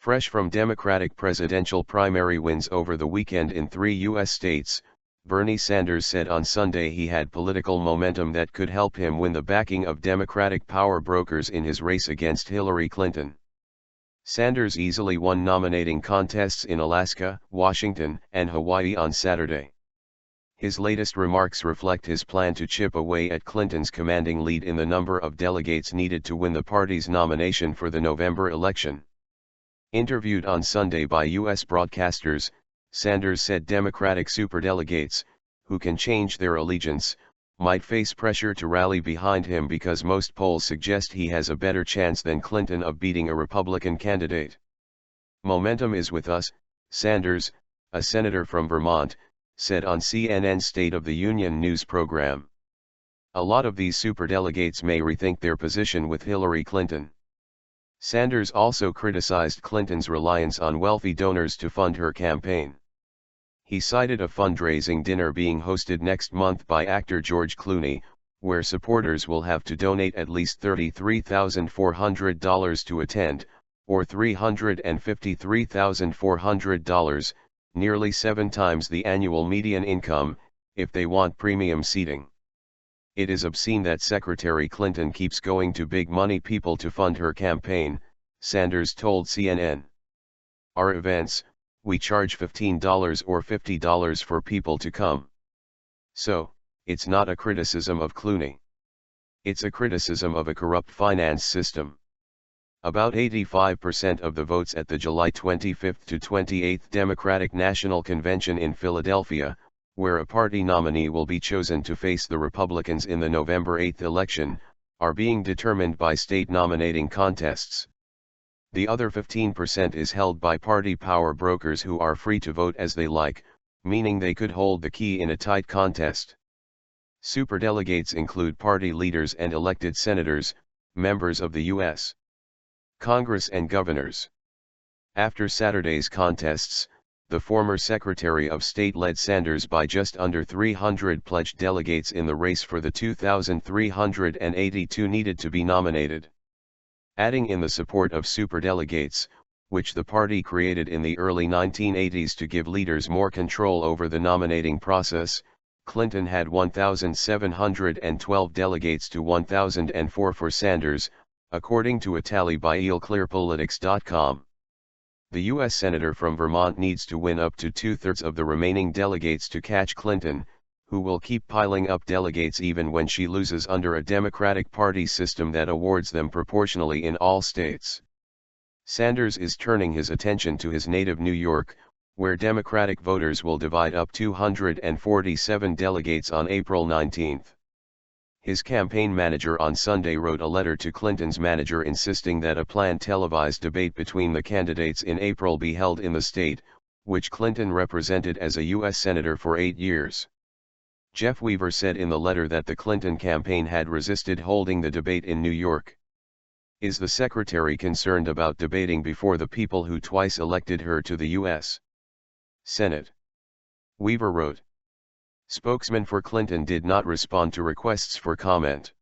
Fresh from Democratic presidential primary wins over the weekend in 3 U.S. states, Bernie Sanders said on Sunday he had political momentum that could help him win the backing of Democratic power brokers in his race against Hillary Clinton. Sanders easily won nominating contests in Alaska, Washington, and Hawaii on Saturday. His latest remarks reflect his plan to chip away at Clinton's commanding lead in the number of delegates needed to win the party's nomination for the November election. Interviewed on Sunday by U.S. broadcasters, Sanders said Democratic superdelegates, who can change their allegiance, might face pressure to rally behind him because most polls suggest he has a better chance than Clinton of beating a Republican candidate. "Momentum is with us," Sanders, a senator from Vermont, said on CNN's State of the Union news program. "A lot of these superdelegates may rethink their position with Hillary Clinton." Sanders also criticized Clinton's reliance on wealthy donors to fund her campaign. He cited a fundraising dinner being hosted next month by actor George Clooney, where supporters will have to donate at least $33,400 to attend, or $353,400, nearly 7 times the annual median income, if they want premium seating. "It is obscene that Secretary Clinton keeps going to big money people to fund her campaign," Sanders told CNN. "Our events, we charge $15 or $50 for people to come. So, it's not a criticism of Clooney. It's a criticism of a corrupt finance system." About 85% of the votes at the July 25 to 28 Democratic National Convention in Philadelphia, where a party nominee will be chosen to face the Republicans in the November 8 election, are being determined by state nominating contests. The other 15% is held by party power brokers who are free to vote as they like, meaning they could hold the key in a tight contest. Superdelegates include party leaders and elected senators, members of the U.S. Congress and governors. After Saturday's contests, the former Secretary of State led Sanders by just under 300 pledged delegates in the race for the 2,382 needed to be nominated. Adding in the support of superdelegates, which the party created in the early 1980s to give leaders more control over the nominating process, Clinton had 1,712 delegates to 1,004 for Sanders, according to a tally by EilClearPolitics.com. The U.S. Senator from Vermont needs to win up to 2/3 of the remaining delegates to catch Clinton, who will keep piling up delegates even when she loses under a Democratic Party system that awards them proportionally in all states. Sanders is turning his attention to his native New York, where Democratic voters will divide up 247 delegates on April 19. His campaign manager on Sunday wrote a letter to Clinton's manager insisting that a planned televised debate between the candidates in April be held in the state, which Clinton represented as a U.S. Senator for 8 years. Jeff Weaver said in the letter that the Clinton campaign had resisted holding the debate in New York. "Is the Secretary concerned about debating before the people who twice elected her to the U.S. Senate?" Weaver wrote. Spokesman for Clinton did not respond to requests for comment.